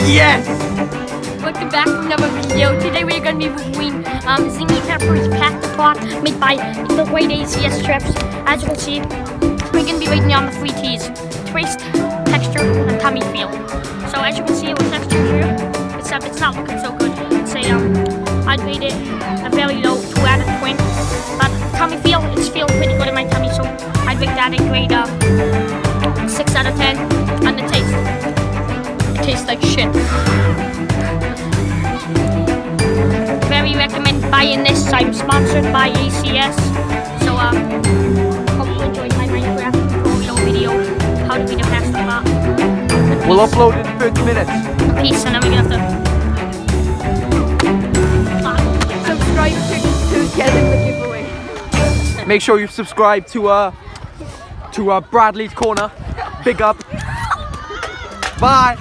Yes! Welcome back to another video. Today we're going to be reviewing Zingy Peppers Pack the Pot made by the Great ACS Chefs. As you can see, we're going to be rating on the 3 T's: taste, texture, and tummy feel. So as you can see with texture here, it's not looking so good. I'd rate it a very low 2 out of 20. But tummy feel, it's feeling pretty good in my tummy, so I'd rate that a grade 6 out of 10. And the taste, it tastes like shit. Very recommend buying this. I'm sponsored by ACS, so hope you enjoyed my Minecraft tutorial video how to be the best pot. We'll upload in 30 minutes. Peace, and then we're gonna have Subscribe to get in the giveaway. Make sure you subscribe to Bradley's Corner. Big up. Bye.